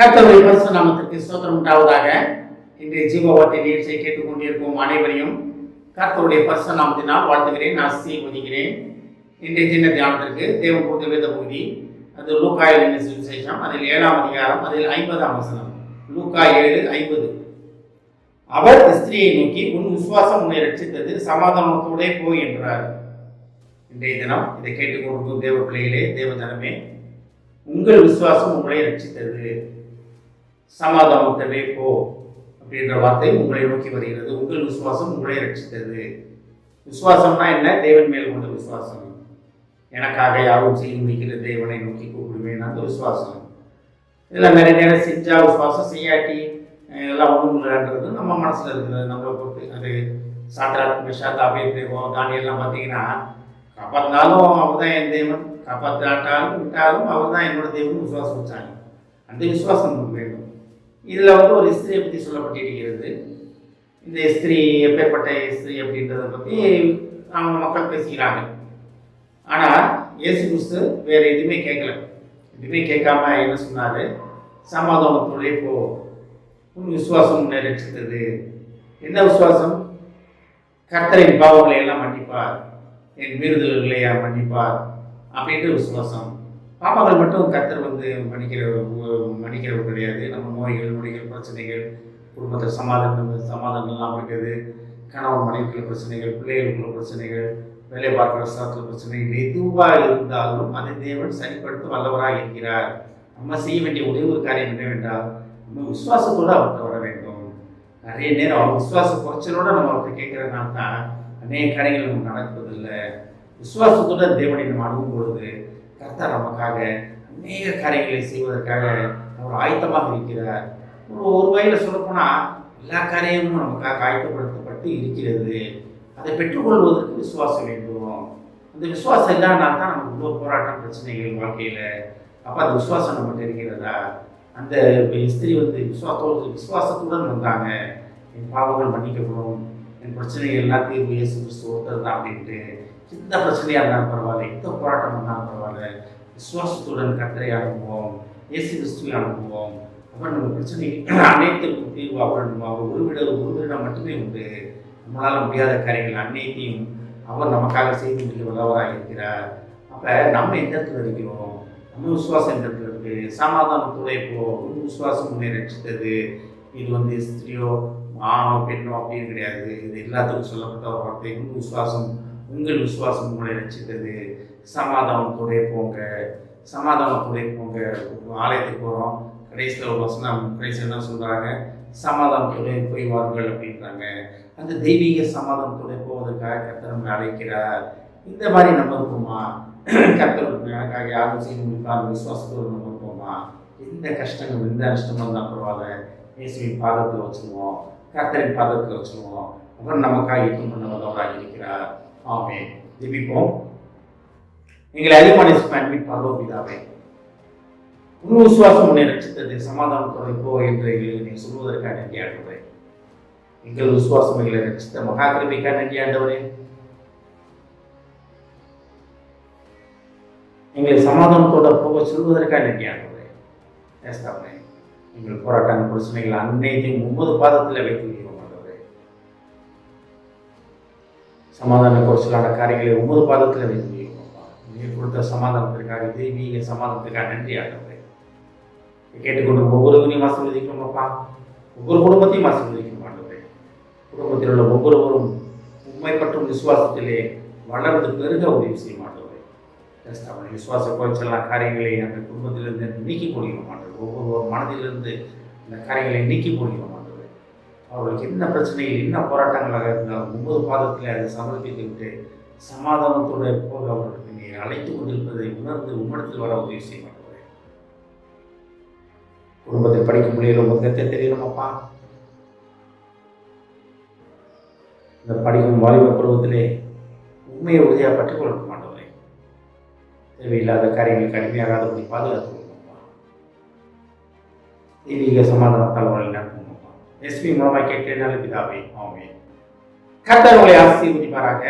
கர்த்தருடைய பரிசுத்த நாமத்திற்கு ஸ்தோத்திரம் உண்டாவதாக. இன்றைய ஜீவவார்த்தை நிகழ்ச்சியை கேட்டுக்கொண்டிருக்கும் அனைவரையும் கர்த்தருடைய பரிசுத்த நாமத்தினால் வாழ்த்துகிறேன், ஆசீர்வதிக்கிறேன். இன்றைய தின தியானத்திற்கு தேவன் கொடுத்த வேத பகுதி அது லூக்கா எழுதின சுவிசேஷம், அதில் 7ஆம் அதிகாரம், அதில் 50ஆம் வசனம். லூக்கா 7:50. அவர் ஸ்திரியை நோக்கி, உன் விசுவாசம் உன்னை ரட்சித்தது, சமாதானத்தோடே போய் என்றார். இன்றைய தினம் இதை கேட்டுக்கொண்டிருக்கும் தேவ பிள்ளைகளே, தேவ ஜனமே, உங்கள் விசுவாசம் உங்களை ரட்சித்தது, சமாதானத்தோடே போ அப்படின்ற வார்த்தை உங்களை நோக்கி வருகிறது. உங்கள் விசுவாசம் உங்களை ரட்சித்தது. விசுவாசம்னா என்ன? தேவன் மேல் கொண்ட விசுவாசம். எனக்காக யாரும் செய்ய முடிக்கிற தேவனை நோக்கி கூப்பிடுவேன், அந்த விசுவாசம். இதெல்லாம் நிறைய நேரம் செஞ்சா விசுவாசம், செய்யாட்டி எல்லாம் ஒன்றும் இல்லைன்றது நம்ம மனசில் இருக்கிறது. நம்மளை பொறுத்து அது சாத்ராக் மேஷாக் ஆபேத்நேகோ தானியெல்லாம் பார்த்தீங்கன்னா, காப்பாற்றினாலும் அவர் தான் என் தேவன், காப்பாற்றாட்டாலும் விட்டாலும் அவர் தான் என்னோட தேவன் விசுவாசம் வச்சாங்க. அந்த விசுவாசம் நமக்கு வேண்டும். இதில் ஒரு ஸ்திரியை பற்றி சொல்லப்பட்டிருக்கிறது. இந்த ஸ்திரீ எப்பேற்பட்ட ஸ்திரீ அப்படின்றத பற்றி அவங்க மக்கள் பேசிக்கிறாங்க. ஆனால் இயேசு கிறிஸ்து வேறு எதுவுமே கேட்கல. எதுவுமே கேட்காம என்ன சொன்னார்? சமாதானத்தோடே போ, உன் விசுவாசம் உன்னை ரட்சித்தது. என்ன விசுவாசம்? கர்த்தரின் பாவங்களை எல்லாம் மன்னிப்பார், என் மீறுதல்களை மன்னிப்பார் அப்படின்ற விசுவாசம். பாவங்கள் மட்டும் கர்த்தர் மன்னிக்கிறவர் கிடையாது. நம்ம நோய்கள், நொடிகள், பிரச்சனைகள், குடும்பத்தில் சமாதானம்லாம் இருக்குது, கணவன் மனைவிக்குள்ள பிரச்சனைகள், பிள்ளைகளுக்குள்ள பிரச்சனைகள், வேலை பார்க்குற ஸ்தானத்தில் பிரச்சனைகள் எதுவாக இருந்தாலும் அதை தேவன் சரிப்படுத்த வல்லவராக இருக்கிறார். நம்ம செய்ய வேண்டிய ஒரே ஒரு காரியம் என்னவென்றால், நம்ம விசுவாசத்தோடு அவர்கிட்ட வர வேண்டும். நிறைய நேரம் அவர் விசுவாச குறைச்சலோடு நம்ம அவர்கிட்ட கேட்குறதுனால தான் அநேக காரியங்கள் நமக்கு நடப்பதில்லை. விசுவாசத்தோடு தேவனை நம்ம அணுகும் பொழுது கர்த்தர் நமக்காக அநேக காரியங்களை செய்வதற்காக அவர் ஆயத்தமாக இருக்கிறார். ஒரு வகையில் சொல்லப்போனால் எல்லா காரியமும் நமக்காக ஆயத்தப்படுத்தப்பட்டு இருக்கிறது. அதை பெற்றுக்கொள்வதற்கு விசுவாசம் வேண்டும். அந்த விசுவாசம் இல்லாதனால தான் நமக்கு இவ்வளோ போராட்டம், பிரச்சனைகள் வாழ்க்கையில். அப்போ அந்த விசுவாசம் நம்மகிட்ட இருக்கிறதா? அந்த ஸ்திரீ விசுவாசத்துடன் வந்தாங்க. என் பாவங்கள் மன்னிக்கப்படும், என் பிரச்சனைகள் எல்லாம் தீர்வு இயேசு கிறிஸ்து ஒருத்தர் தான் அப்படின்ட்டு. எந்த பிரச்சனையாக இருந்தாலும் பரவாயில்ல, எந்த போராட்டம் இருந்தாலும் பரவாயில்ல, விசுவாசத்துடன் கர்த்தரை அனுப்புவோம், இயேசு கிறிஸ்துவை அனுப்புவோம். அப்புறம் நம்ம பிரச்சனைகள் அனைத்திற்கும் தீர்வு அவர் ஒருவரிடம் மட்டுமே உண்டு. நம்மளால் முடியாத காரியங்கள் அனைத்தையும் அவர் நமக்காக செய்து முடிக்க வல்லவராக இருக்கிறார். அப்போ நம்ம எந்த இடத்துல இருக்கிறோம்? நம்ம விசுவாசம் எந்த இடத்துல இருக்குது? சமாதானத்தோட இப்போ விசுவாசம் முன்னே ரட்சித்தது. இது ஸ்திரியோ ஆணோ பெண்ணோ அப்படின்னு கிடையாது. இது எல்லாத்துக்கும் சொல்லப்பட்ட ஒரு வார்த்தை. உங்கள் விசுவாசம் உங்களை ரட்சித்தது. சமாதானத்தோடே போங்க, சமாதானத்தோடே போங்க. ஆலயத்துக்கு போகிறோம், கடைசியில் ஒரு வசனம் கடைசியில் என்ன சொல்கிறாங்க? சமாதானத்தோடே போய் வாருங்கள் அப்படின்றாங்க. அந்த தெய்வீக சமாதானத்தோட போவதற்காக கர்த்தர் நம்மை அழைக்கிறார். இந்த மாதிரி நம்ம இருப்போமா? கர்த்தர் எனக்காக யாரும் செய்ய முடியாது விசுவாசத்தோடு நம்ம இருப்போமா? எந்த கஷ்டங்கள், எந்த நஷ்டமாக இருந்தால் பரவாயில்ல, இயேசுவின் பாதத்தில் வச்சுருவோம், கர்த்தரின் பாதத்தில் வச்சுருவோம். அப்புறம் நமக்காக யுத்தம் பண்ண வல்லவராக இருக்கிறார். ஆமென். ஜெபிப்போம். எங்களை அதிகமான அன்பின் பரலோக பிதாவே, உன் விசுவாசம் உன்னை ரட்சித்தது, சமாதானத்தோடு போ என்று எங்களுக்கு நீ சொல்வதற்காக நன்றி ஆண்டவரே. எங்கள் விசுவாசம் எங்களை ரட்சித்த மகா கிருபைக்காக நன்றி ஆண்டவரே. எங்களை சமாதானத்தோட போக சொல்வதற்காக நன்றி ஆண்டவரே. ஏஸ்தாவே, எங்கள் போராட்ட பிரச்சனைகள் அனைத்தையும் 9 பாதத்தில் வைத்து வைக்கிறோம் ஆண்டவரே. சமாதான குறைச்சலான காரியங்களை 9 பாதத்தில் வைத்து வைக்கிறோம். நீர் கொடுத்த சமாதானத்திற்காக, தெய்வீக சமாதானத்திற்காக நன்றி ஆண்டவரே. கேட்டுக்கொண்டு ஒவ்வொருவரையும் ஆசீர்வதிக்கிறோம் அப்பா. ஒவ்வொரு குடும்பத்தையும் ஆசீர்வதிக்கிறோம் ஆண்டவரே. குடும்பத்தில் உள்ள ஒவ்வொருவரும் உண்மை பற்றும் விசுவாசத்திலே வளர்ந்து பெருக உதவி செய்ய மாட்டோம். விசுவாச குறைச்சலான காரியங்களை அந்த குடும்பத்திலிருந்து நீக்கி போடுகிற மாட்டோம். ஒவ்வொரு மனதிலிருந்து இந்த காரியங்களை நீக்கி போடுகிற மாட்டோம். அவர்களுக்கு என்ன பிரச்சனைகள், என்ன போராட்டங்களாக இருந்தாலும் 9 பாதத்தில் அதை சமர்ப்பித்து விட்டு சமாதானத்தோடு போக அவர்களுக்கு நீ அழைத்து கொண்டிருப்பதை உணர்ந்து உம்மிடத்தில் வர உதவி செய்ய மாட்டோம். குடும்பத்தில் படிக்கும் பிள்ளைகள் உங்கள் தெரியணும் அப்பா. இந்த படிக்கும் வாலிப பருவத்திலே உண்மையை உறுதியாக பற்றிக்கொள்ள மாட்டவரே. தேவையில்லாத காரியங்களுக்கு அடிமையாகாதபடி பாதுகாத்து கொடுப்போம்ப்பா. தெய்வீக சமாதானத்தால் அவர்களை நடத்துவோம்ப்பா. எஸ்பி மூலமாக கேட்கிறேன், நல்ல பிதாவே. ஆமென். கர்த்தர் உங்களை ஆசீர்வதிப்பாராக.